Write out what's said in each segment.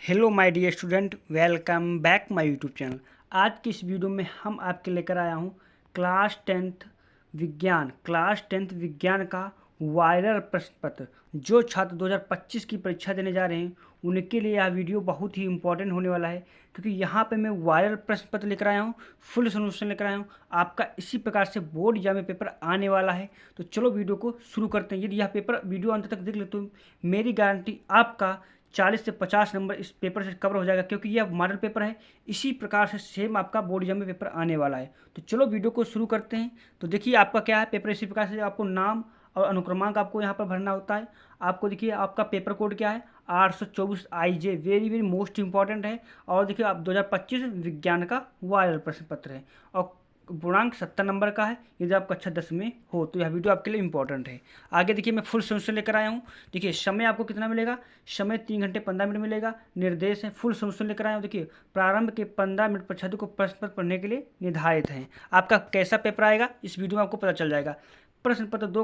Hello my dear student, welcome back my YouTube channel. आज की इस वीडियो में हम आपके लेकर आया हूँ क्लास टेंथ विज्ञान का वायरल प्रश्न पत्र। जो छात्र 2025 की परीक्षा देने जा रहे हैं उनके लिए यह वीडियो बहुत ही इंपॉर्टेंट होने वाला है, क्योंकि यहाँ पे मैं वायरल प्रश्न पत्र लेकर आया हूँ, फुल सोल्यूशन लेकर आया हूँ। आपका इसी प्रकार से बोर्ड एग्जाम में पेपर आने वाला है। तो चलो वीडियो को शुरू करते हैं। यदि यह पेपर वीडियो अंत तक देख ले तो मेरी गारंटी आपका 40 से 50 नंबर इस पेपर से कवर हो जाएगा, क्योंकि यह मॉडल पेपर है। इसी प्रकार से सेम आपका बोर्ड एग्जाम में पेपर आने वाला है। तो चलो वीडियो को शुरू करते हैं। तो देखिए आपका क्या है, पेपर इसी प्रकार से आपको नाम और अनुक्रमांक आपको यहाँ पर भरना होता है। आपको देखिए आपका पेपर कोड क्या है, 824 IJ, very very most important है। और देखिए आप 2025 विज्ञान का वायरल प्रश्न पत्र है और पूर्णांक 70 नंबर का है। यदि आप कक्षा 10 में हो तो यह वीडियो आपके लिए इंपॉर्टेंट है। आगे देखिए मैं फुल सोल्यूशन लेकर आया हूँ। देखिए समय आपको कितना मिलेगा, समय 3 घंटे 15 मिनट मिलेगा। निर्देश है, फुल सोल्यूशन लेकर आया हूँ। देखिए प्रारंभ के 15 मिनट पर छात्रों को प्रश्न पत्र पढ़ने के लिए निर्धारित हैं। आपका कैसा पेपर आएगा इस वीडियो में आपको पता चल जाएगा। प्रश्न पत्र 2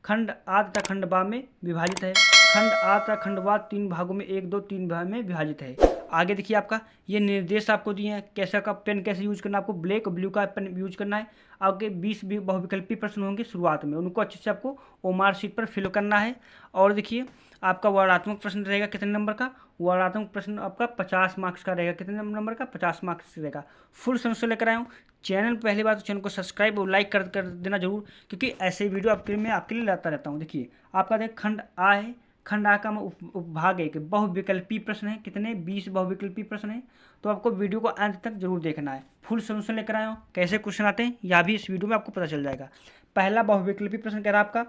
खंड आ तथा खंड बा में विभाजित है। खंड आ तथा खंड बा 3 भागों में 1, 2, 3 भाग में विभाजित है। आगे देखिए आपका ये निर्देश आपको दिए हैं, कैसा का पेन कैसे यूज करना है, आपको ब्लैक और ब्लू का पेन यूज करना है। आगे 20 बहुविकल्पी प्रश्न होंगे शुरुआत में, उनको अच्छे से आपको ओमार शीट पर फिल करना है। और देखिए आपका वर्णात्मक प्रश्न रहेगा कितने नंबर का, वर्णात्मक प्रश्न आपका 50 मार्क्स का रहेगा। कितने नंबर का, 50 मार्क्स रहेगा। फुल समस्या लेकर आया हूँ। चैनल पहली बार तो चैनल को सब्सक्राइब और लाइक कर देना जरूर, क्योंकि ऐसे वीडियो आपके लिए लाता रहता हूँ। देखिए आपका देख खंड आ है, खंड आ का उपभाग एक बहुविकल्पी प्रश्न है। कितने, 20 बहुविकल्पी प्रश्न है। तो आपको वीडियो को अंत तक जरूर देखना है। फुल सोल्यूशन लेकर आया हूँ, कैसे क्वेश्चन आते हैं यह भी इस वीडियो में आपको पता चल जाएगा। पहला बहुविकल्पी प्रश्न कह रहा है आपका,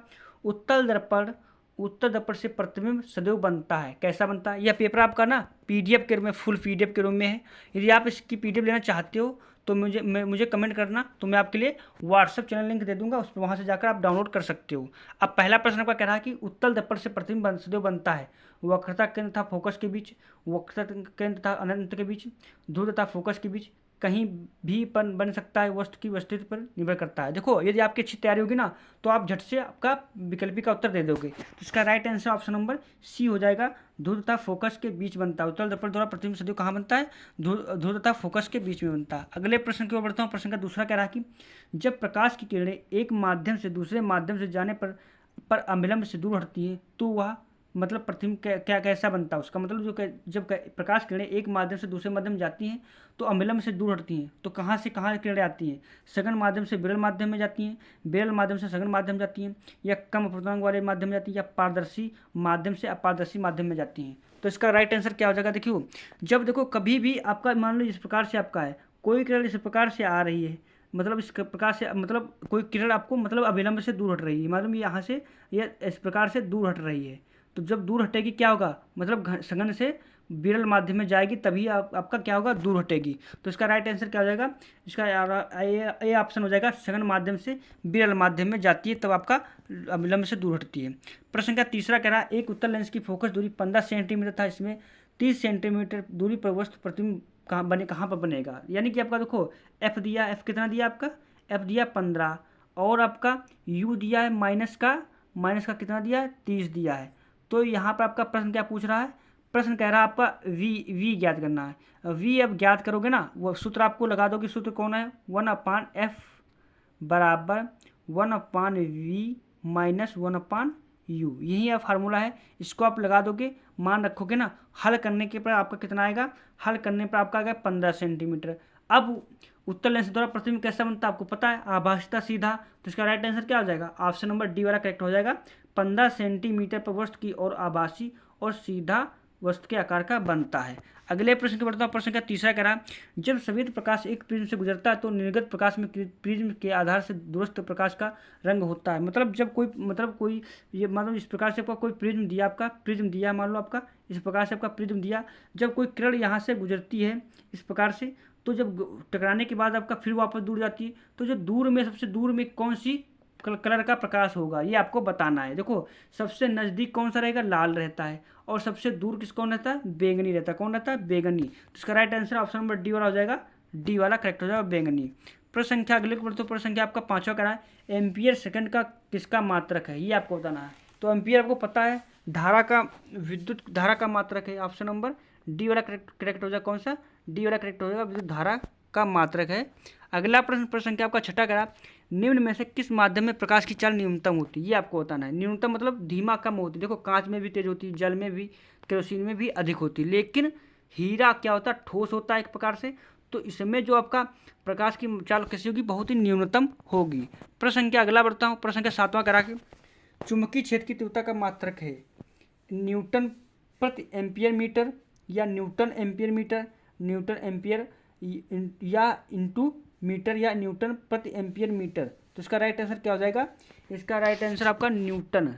उत्तर दर्पण से प्रतिबिंब सदैव बनता है। कैसा बनता है, यह पेपर आपका ना PDF के रूप में, फुल PDF के रूप में है। यदि आप इसकी PDF लेना चाहते हो तो मुझे कमेंट करना, तो मैं आपके लिए व्हाट्सएप चैनल लिंक दे दूंगा, उस वहाँ से जाकर आप डाउनलोड कर सकते हो। अब पहला प्रश्न आपका कह रहा है कि उत्तल दर्पण से प्रतिबिंब सदैव बनता है। वक्रता केंद्र तथा फोकस के बीच, वक्रता केंद्र तथा अनंत के बीच, ध्रुव तथा फोकस के बीच, कहीं भी बन सकता है, वस्तु की वस्तु पर निर्भर करता है। देखो यदि आपकी अच्छी तैयारी होगी ना तो आप झट से आपका विकल्पी का उत्तर दे दोगे। तो इसका right answer option number C हो जाएगा। ध्रुव तथा फोकस के बीच बनता है। उत्तल दर्पण द्वारा प्रतिबिंब सदैव कहाँ बनता है, ध्रुव तथा फोकस के बीच में बनता है। अगले प्रश्न की ओर बढ़ता हूँ। प्रश्न का दूसरा कह रहा है कि जब प्रकाश की किरणें एक माध्यम से दूसरे माध्यम से जाने पर अविलंब से दूर हटती है तो वह मतलब प्रतिबिंब क्या कैसा बनता है। उसका मतलब जब प्रकाश किरणें एक माध्यम से दूसरे माध्यम जाती हैं तो अविलंब से दूर हटती हैं, तो कहाँ से कहाँ किरणें आती हैं, सघन माध्यम से विरल माध्यम में जाती हैं, विरल माध्यम से सघन माध्यम जाती हैं, या कम अपवर्तनांक वाले माध्यम में जाती है, या पारदर्शी माध्यम से अपारदर्शी माध्यम में जाती हैं। तो इसका राइट आंसर क्या हो जाएगा, देखियो जब देखो कभी भी आपका मान लो इस प्रकार से आपका है, कोई किरण इस प्रकार से आ रही है, मतलब इस प्रकार से, मतलब कोई किरण आपको मतलब अविलंब से दूर हट रही है, मतलब यहाँ से यह इस प्रकार से दूर हट रही है। तो जब दूर हटेगी क्या होगा, मतलब सघन से विरल माध्यम में जाएगी तभी आपका क्या होगा, दूर हटेगी। तो इसका राइट आंसर क्या हो जाएगा, इसका ए ऑप्शन हो जाएगा। सघन माध्यम से विरल माध्यम में जाती है तब आपका अविलंब से दूर हटती है। प्रश्न का तीसरा कह रहा है, एक उत्तल लेंस की फोकस दूरी 15 सेंटीमीटर था, इसमें 30 सेंटीमीटर दूरी पर वस्तु प्रतिबिंब कहाँ पर बनेगा। यानी कि आपका देखो F दिया, F कितना दिया आपका, F दिया 15, और आपका U दिया है माइनस का कितना दिया है, 30 दिया है। तो यहाँ पर आपका प्रश्न क्या पूछ रहा है, प्रश्न कह रहा है आपका V ज्ञात करना है। V अब ज्ञात करोगे ना, वो सूत्र आपको लगा दो कि सूत्र कौन है, 1/F बराबर 1/V माइनस 1/U, यही है फार्मूला है। इसको आप लगा दोगे, मान रखोगे ना, हल करने के पर आपका कितना आएगा, हल करने पर आपका आएगा 15 सेंटीमीटर। अब उत्तल लेंस द्वारा प्रतिबिंब कैसा बनता है आपको पता है, आभासिता सीधा। तो इसका राइट आंसर क्या हो जाएगा, ऑप्शन नंबर D वाला करेक्ट हो जाएगा। 15 सेंटीमीटर पर वस्तु की और आभासी और सीधा वस्तु के आकार का बनता है। अगले प्रश्न की बढ़ता हूँ। प्रश्न का तीसरा कह रहा है, जब सफेद प्रकाश एक प्रिज्म से गुजरता है तो निर्गत प्रकाश में प्रिज्म के आधार से दूरस्थ प्रकाश का रंग होता है। मतलब जब कोई ये मान लो इस प्रकार से आपका कोई प्रिज्म दिया, मान लो आपका इस प्रकार से आपका प्रिज्म दिया, जब कोई किरण यहाँ से गुजरती है इस प्रकार से, तो जब टकराने के बाद आपका फिर वापस दूर जाती है, तो जो दूर में सबसे दूर में कौन सी कलर का प्रकाश होगा ये आपको बताना है। देखो सबसे नज़दीक कौन सा रहेगा, लाल रहता है, और सबसे दूर कौन रहता है, बेगनी रहता है। कौन रहता है, बेगनी। तो इसका right answer option number D वाला हो जाएगा, D वाला करेक्ट हो जाएगा, बेगनी। प्रश्न संख्या अगले को बढ़ते प्रश्न संख्या आपका 5वां करा है, एम्पियर सेकंड का किसका मात्रक है, ये आपको बताना है। तो एम्पियर आपको पता है, विद्युत धारा का मात्रक है, ऑप्शन नंबर डी वाला करेक्ट हो जाएगा। कौन सा? डी वाला करेक्ट हो जाएगा, विद्युत धारा का मात्रक है। अगला प्रश्न संख्या आपका 6 करा, निम्न में से किस माध्यम में प्रकाश की चाल न्यूनतम होती है? ये आपको बताना है। न्यूनतम मतलब धीमा कम होती है। देखो कांच में भी तेज होती है, जल में भी, केरोसिन में भी अधिक होती है, लेकिन हीरा क्या होता है? ठोस होता है एक प्रकार से, तो इसमें जो आपका प्रकाश की चाल कैसी होगी? बहुत ही न्यूनतम होगी। प्रश्न संख्या अगला बढ़ता हूँ, प्रश्न संख्या 7वां करा के, चुंबकीय क्षेत्र की तीव्रता का मात्रक है न्यूटन प्रति एम्पियर मीटर या newton ampere metre, newton ampere या इंटू मीटर या न्यूटन प्रति एम्पियर मीटर। तो इसका राइट आंसर क्या हो जाएगा? इसका राइट आंसर आपका न्यूटन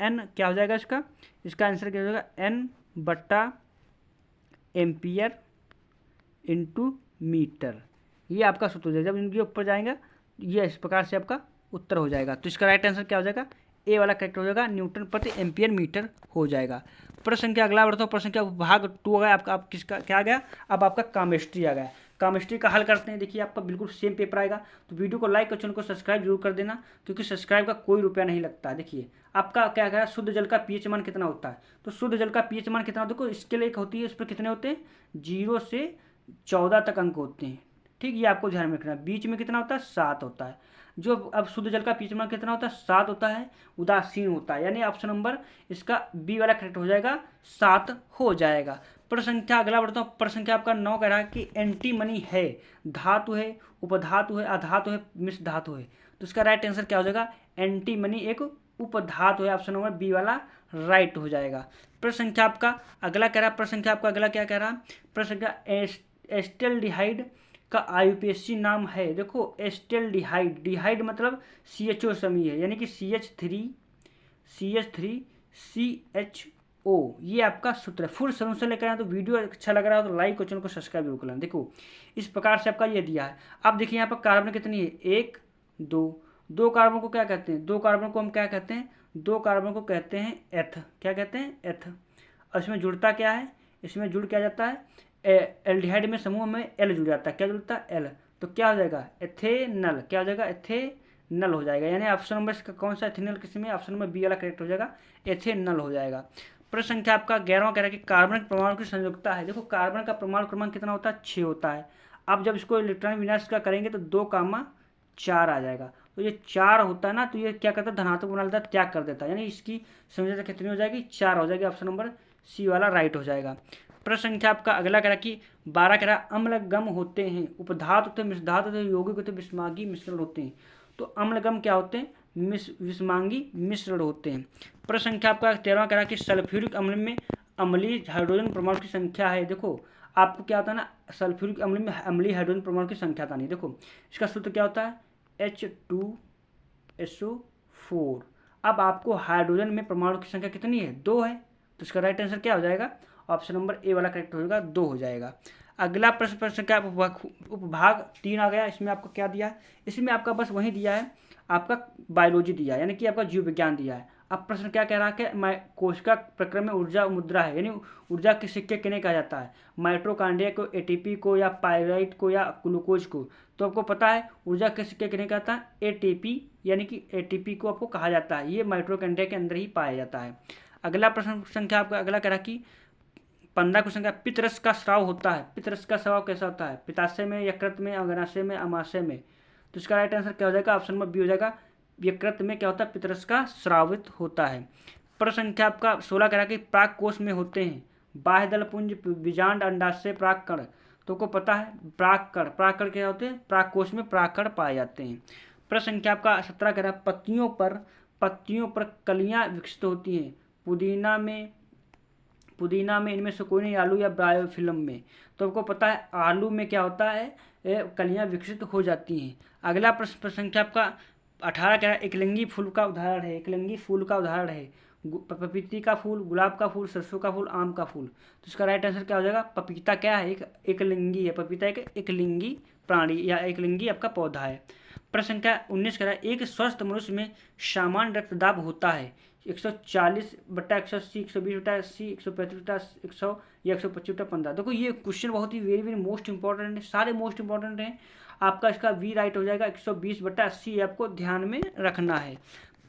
एन क्या हो जाएगा इसका? इसका आंसर क्या हो जाएगा? एन बट्टा एम्पियर इंटू मीटर। ये आपका सूत्र हो जाएगा। जब इनके ऊपर जाएंगे ये इस प्रकार से आपका उत्तर हो जाएगा। तो इसका राइट आंसर क्या हो जाएगा? ए वाला करेक्ट हो जाएगा, न्यूटन प्रति एम्पियर मीटर हो जाएगा। प्रश्न संख्या अगला बढ़ता हूँ, प्रश्न संख्या भाग 2 आ गया आपका। आप किसका क्या आ गया? अब आपका केमिस्ट्री आ गया। केमिस्ट्री का हल करते हैं। देखिए आपका बिल्कुल सेम पेपर आएगा, तो वीडियो को लाइक और चैनल को सब्सक्राइब जरूर कर देना, क्योंकि सब्सक्राइब का कोई रुपया नहीं लगता। देखिए आपका क्या कह शुद्ध जल का पीएच मान कितना होता है? तो शुद्ध जल का पीएच मान कितना? देखो इसके लिए एक होती है, इस पर कितने होते हैं? 0 से 14 तक अंक होते हैं। ठीक, ये आपको ध्यान में रखना है। बीच में कितना होता है? 7 होता है। जो अब शुद्ध जल का पीएच मान कितना होता है? 7 होता है। उदासीन होता है, यानी ऑप्शन नंबर इसका बी वाला करेक्ट हो जाएगा, 7 हो जाएगा। प्रश्न संख्या अगला बढ़ता हूँ, प्रश्न संख्या आपका 9 कह रहा है कि एंटीमनी है, धातु है, उपधातु है, अधातु है, मिश्र धातु है। तो इसका राइट आंसर क्या हो जाएगा? एंटीमनी एक उपधातु है, ऑप्शन नंबर बी वाला राइट हो जाएगा। प्रश्न संख्या आपका अगला कह रहा है, प्रश्न संख्या आपका अगला क्या कह रहा है? प्रश्न संख्या एस्टेल्डिहाइड का आईयूपीएसी नाम है। देखो एस्टेल्डिहाइड, डिहाइड मतलब CHO समूह है, यानी कि CH3CHO, ये आपका सूत्र है। फुल सॉल्यूशन लेकर आए तो वीडियो अच्छा लग रहा है तो लाइक और चैनल को सब्सक्राइब जरूर कर लेना। देखो इस प्रकार से आपका ये दिया है। अब देखिए यहाँ पर कार्बन कितनी है? 1 2 कार्बन को क्या कहते हैं? 2 कार्बन को हम क्या कहते हैं? 2 कार्बन को कहते हैं एथ। क्या कहते हैं? एथ। और इसमें जुड़ता क्या है? इसमें जुड़ क्या जाता है? एल्डिहाइड में समूह में एल जुड़ जाता है। क्या जुड़ता है? एल। तो क्या हो जाएगा? एथेनल। क्या हो जाएगा? एथेनल हो जाएगा, यानी ऑप्शन नंबर इसका कौन सा एथेनल किसमें? ऑप्शन नंबर बी वाला करेक्ट हो जाएगा, एथेनल हो जाएगा। प्रश्न संख्या आपका 11वां कह रहा है कि कार्बन परमाणु की संयुक्ता है। देखो कार्बन का परमाणु क्रमांक कितना होता है? 6 होता है। अब जब इसको इलेक्ट्रॉन विन्यास का करेंगे तो 2,4 आ जाएगा। तो ये 4 होता है ना, तो ये क्या करता है? धनात्मक बना लेता है, त्याग कर देता है, यानी इसकी संयोजकता कितनी हो जाएगी? 4 हो जाएगी। ऑप्शन नंबर सी वाला राइट हो जाएगा। प्रश्न संख्या आपका अगला कह रहा कि 12 कह रहा अम्लगम होते हैं, उपधातु होते हैं, मिश्रधातु होते हैं, यौगिक होते हैं, विषमांगी मिश्रण होते हैं। तो अम्लगम क्या होते हैं? विषमांगी मिश्रण होते हैं। प्रश्न संख्या आपका 13वां कह रहा कि सल्फ्यूरिक अम्ल में अम्लीय हाइड्रोजन परमाणु की संख्या है। देखो आपको क्या होता है ना, सल्फ्यूरिक अम्ल में अम्लीय हाइड्रोजन परमाणु की संख्या था नहीं। देखो इसका सूत्र क्या होता है? H2SO4। अब आपको हाइड्रोजन में परमाणु की संख्या कितनी है? 2 है। तो इसका राइट आंसर क्या हो जाएगा? ऑप्शन नंबर ए वाला करेक्ट हो जाएगा, 2 हो जाएगा। अगला प्रश्न क्या उपभाग 3 आ गया। इसमें आपको क्या दिया है? इसमें आपका बस वही दिया है, आपका बायोलॉजी दिया है, यानी कि आपका जीव विज्ञान दिया है। अब प्रश्न क्या कह रहा है कि कोशिका प्रक्रम में ऊर्जा मुद्रा है, यानी ऊर्जा के सिक्के किन्हें कहा जाता है? माइटोकॉन्ड्रिया को, एटीपी को, या पायराइट को, या ग्लूकोज को। तो आपको पता है ऊर्जा के सिक्के किन्हें कहता है? एटीपी, यानी कि एटीपी को आपको कहा जाता है। ये माइटोकॉन्ड्रिया के अंदर ही पाया जाता है। अगला प्रश्न संख्या आपका अगला कह रहा कि 15 क्वेश्चन का पितरस का स्राव होता है। पितरस का स्राव कैसा होता है? पित्ताशय में, यकृत में, अग्नाशय में, अमाशय में। तो इसका राइट आंसर क्या हो जाएगा? ऑप्शन नंबर बी हो जाएगा, यकृत में क्या होता है? पितरस का स्रावित होता है। प्रश्न संख्या आपका 16 कह रहा कि प्राक कोश में होते हैं बाह्य दलपुंज, बीजांड, अंडाशय, प्राककण। तो को पता है प्राककण, प्राककण क्या होते हैं? प्राक कोश में प्राककण पाए जाते हैं। प्रश्न संख्या आपका 17 कह रहा है पत्तियों पर कलियां विकसित होती हैं। पुदीना में इनमें से कोई नहीं, आलू या ब्रायोफिल्म में। तो आपको पता है आलू में क्या होता है? कलियां विकसित हो जाती हैं। अगला प्रश्न संख्या आपका 18 कह रहा है एकलिंगी फूल का उदाहरण है। एकलिंगी फूल का उदाहरण है पपीती का फूल, गुलाब का फूल, सरसों का फूल, आम का फूल। तो इसका राइट आंसर क्या हो जाएगा? पपीता क्या है? एक एकलिंगी है। पपीता एक एकलिंगी प्राणी या एकलिंगी आपका पौधा है। प्रश्न संख्या 19 कह रहा है एक स्वस्थ मनुष्य में सामान्य रक्तदाब होता है 140/180, 120/80, 135/100 या 125/15। देखो ये क्वेश्चन बहुत ही वेरी मोस्ट इंपॉर्टेंट है, सारे मोस्ट इंपॉर्टेंट हैं। आपका इसका वी राइट हो जाएगा 120/80, आपको ध्यान में रखना है।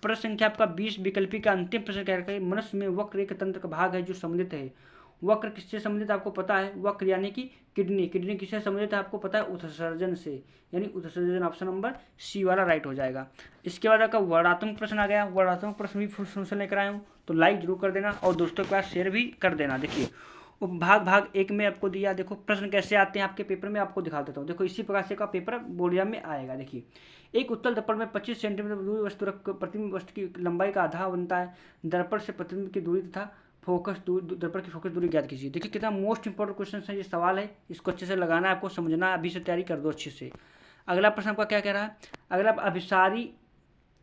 प्रश्न संख्या आपका 20 विकल्पी का अंतिम प्रश्न क्या है? मनुष्य में वक्र एक तंत्र का भाग है जो सम्मिलित है। वक्र किससे संबंधित आपको पता है, वक्र यानी कि किडनी, किडनी किससे संबंधित है आपको पता है, उत्सर्जन से, यानी उत्सर्जन ऑप्शन नंबर सी वाला राइट हो जाएगा। इसके बाद आपका वर्णात्मक प्रश्न आ गया, वर्णात्मक प्रश्न भी फुल सोल्यूशन लेकर आया हूँ, तो लाइक जरूर कर देना और दोस्तों के पास शेयर भी कर देना। देखिए भाग 1 में आपको दिया, देखो प्रश्न कैसे आते हैं आपके पेपर में, आपको दिखा देता हूँ। देखो इसी प्रकार से का पेपर बोर्ड एग्जाम में आएगा। देखिए एक उत्तल दर्पण में 25 सेंटीमीटर दूरी वस्तु रख प्रतिबिंब वस्तु की लंबाई का आधा बनता है। दर्पण से प्रतिबिंब की दूरी तथा फोकस दूरी, दर्पण की फोकस दूरी ज्ञात कीजिए। देखिए कितना मोस्ट इंपॉर्टेंट क्वेश्चन है, ये सवाल है, इसको अच्छे से लगाना है, आपको समझना है, अभी से तैयारी कर दो अच्छे से। अगला प्रश्न आपका क्या कह रहा है, अगला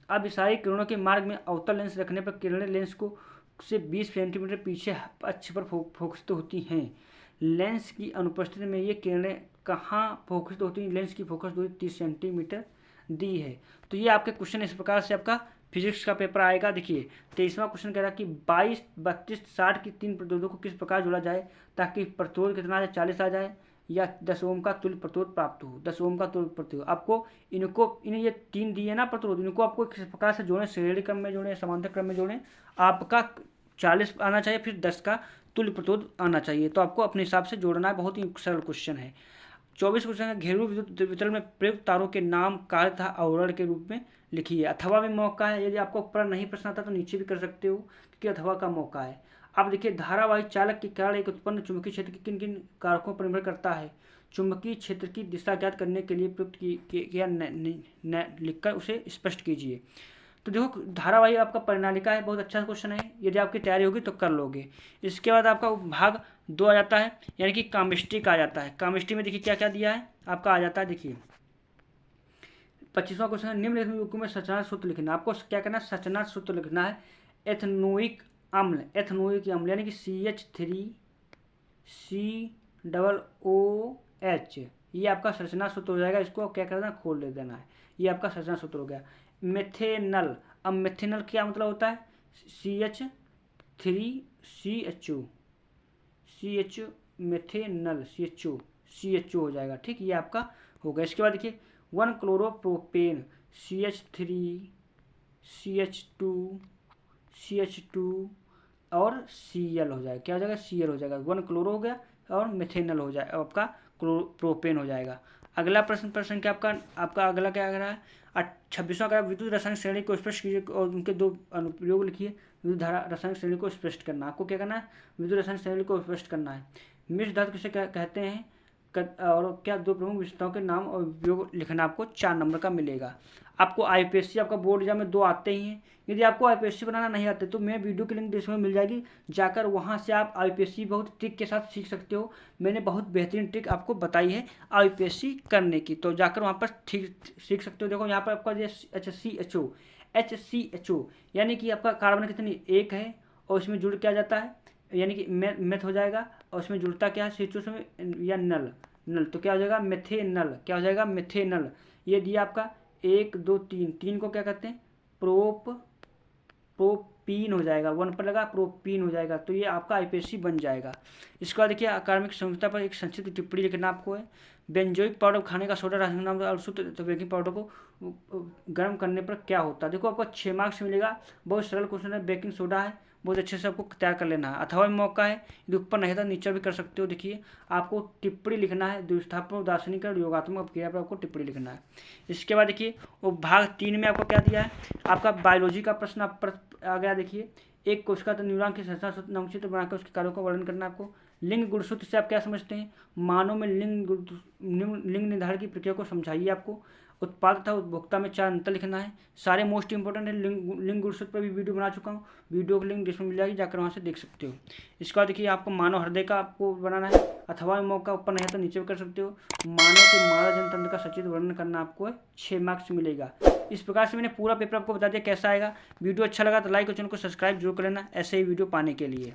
अभिसारी किरणों के मार्ग में अवतल लेंस रखने पर किरणें लेंस को से 20 सेंटीमीटर पीछे अक्ष पर फोकसित होती हैं। लेंस की अनुपस्थिति में ये किरणें कहाँ फोकसित होती हैं, लेंस की फोकस दूरी 30 सेंटीमीटर दी है। तो ये आपके क्वेश्चन इस प्रकार से आपका फिजिक्स का पेपर आएगा। देखिए 23वां क्वेश्चन कह रहा है कि 22, 32, 60 की 3 प्रतिरोधों को किस प्रकार जोड़ा जाए ताकि प्रतिरोध कितना आ जाए, 40 आ जाए, या 10 ओम का तुल्य प्रतिरोध प्राप्त हो। 10 ओम का तुल्य प्रतिरोध आपको इन्हें ये 3 दिए ना प्रतिरोध, इनको आपको किस प्रकार से जोड़ें, श्रेणी क्रम में जोड़ें, समांतर क्रम में जोड़ें, आपका 40 आना चाहिए, फिर 10 का तुल्य प्रतिरोध आना चाहिए। तो आपको अपने हिसाब से जोड़ना है, बहुत ही सरल क्वेश्चन है। 24 क्वेश्चन है, घेरू विद्युत वितरण में प्रयुक्त तारों के नाम कार्य तथा आवरण के रूप में लिखिए। अथवा में मौका है, यदि आपको ऊपर नहीं प्रश्न आता तो नीचे भी कर सकते हो, क्योंकि अथवा का मौका है। अब देखिए धारावाही चालक के कारण एक उत्पन्न चुंबकीय क्षेत्र की किन किन कारकों पर निर्भर करता है। चुंबकीय क्षेत्र की दिशा ज्ञात करने के लिए प्रयुक्त किया लिखकर उसे स्पष्ट कीजिए। तो देखो धारावाही आपका परिनालिका है, बहुत अच्छा क्वेश्चन है, यदि आपकी तैयारी होगी तो कर लोगे। इसके बाद आपका भाग 2 आ जाता है, यानी कि केमिस्ट्री का आ जाता है। केमिस्ट्री में देखिए क्या क्या दिया है आपका आ जाता है। देखिए 25वां क्वेश्चन है, निम्नलिखित युग्म में सचनार्थ सूत्र लिखना। आपको क्या करना है, सचनार्थ सूत्र लिखना है। एथनोइक अम्ल, एथनोइक अम्ल यानी कि CH3COOH, ये आपका सचनार्थ सूत्र हो जाएगा। इसको क्या करना है, खोल ले देना है, ये आपका सचनार्थ सूत्र हो गया। मेथेनल, अब मेथेनल क्या मतलब होता है, CH3CHO, मेथेनल CHO हो जाएगा, ठीक, ये आपका हो गया। इसके बाद देखिए 1 क्लोरोप्रोपेन, CH3CH2 और Cl हो जाएगा, क्या हो जाएगा, Cl हो जाएगा। 1 क्लोरो हो गया और मेथेनल हो जाएगा, आपका प्रोपेन हो जाएगा। अगला प्रश्न क्या आपका अगला क्या आ रहा है, 26वां का विद्युत रासायनिक श्रेणी को स्पष्ट कीजिए और उनके 2 अनुप्रयोग लिखिए। विद्युत धारा रासायनिक श्रेणी को स्पष्ट करना, आपको क्या करना है, विद्युत रासायनिक श्रेणी को स्पष्ट करना है। मिश्र धातु किसे कहते हैं और क्या 2 प्रमुख विशेषताओं के नाम और उपयोग लिखना, आपको 4 नंबर का मिलेगा। आपको IPSC आपका बोर्ड एग्जाम में 2 आते ही हैं। यदि आपको IPSC बनाना नहीं आते तो मैं वीडियो की लिंक डिस्क्रिप्शन में मिल जाएगी, जाकर वहां से आप IPSC बहुत ट्रिक के साथ सीख सकते हो। मैंने बहुत बेहतरीन ट्रिक आपको बताई है IPSC करने की, तो जाकर वहां पर सीख सकते हो। देखो यहाँ पर आपका HCHO यानी कि आपका कार्बन कितनी 1 है और इसमें जुड़ क्या जाता है, यानी कि मेथ हो जाएगा, और उसमें जुड़ता क्या है CHO से या नल, तो क्या हो जाएगा मेथेनल, क्या हो जाएगा मेथेनल। ये दिया आपका 1 2 3 को क्या कहते हैं, प्रोपीन हो जाएगा, 1 पर लगा प्रोपीन हो जाएगा, तो ये आपका IPSC बन जाएगा। इसके बाद देखिए कार्बनिक संयुक्तता पर एक संक्षिप्त टिप्पणी लिखना आपको है। बेंजोइक पाउडर खाने का सोडा रासायनिक नाम और शुद्ध तो बेकिंग पाउडर को गर्म करने पर क्या होता है। देखो आपको 6 मार्क्स मिलेगा, बहुत सरल क्वेश्चन है, बेकिंग सोडा है, बहुत अच्छे से आपको तैयार कर लेना है। अथवा में मौका है, यदि ऊपर नहीं था नीचे भी कर सकते हो। देखिए आपको टिप्पणी लिखना है, द्विस्थापन दार्शनिक और योगात्मक अपक्रिया पर आपको टिप्पणी लिखना है। इसके बाद देखिए वो भाग 3 में आपको क्या दिया है, आपका बायोलॉजी का प्रश्न आ गया। देखिए एक कोशिका तो न्यूरॉन की संरचना चित्र बनाकर उसके कार्यों का वर्णन करना। आपको लिंग गुणसूत्र से आप क्या समझते हैं, मानव में लिंग निर्धारण की प्रक्रिया को समझाइए। आपको उत्पाद तथा उपभोक्ता में 4 अंतर लिखना है। सारे मोस्ट इंपोर्टेंट है, लिंग गुणसूत्र पर भी वीडियो बना चुका हूँ, वीडियो की लिंक डिस्क्रिप्शन मिल जाएगी, जाकर वहाँ से देख सकते हो। इसके बाद देखिए आपको मानव हृदय का आपको बनाना है। अथवा में मौका ऊपर नहीं है तो नीचे भी कर सकते हो। मानव के मानव जनतंत्र का सचित्र वर्णन करना, आपको 6 मार्क्स मिलेगा। इस प्रकार से मैंने पूरा पेपर आपको बता दिया कैसा आएगा। वीडियो अच्छा लगा तो लाइक और चैनल को सब्सक्राइब जरूर कर लेना ऐसे ही वीडियो पाने के लिए।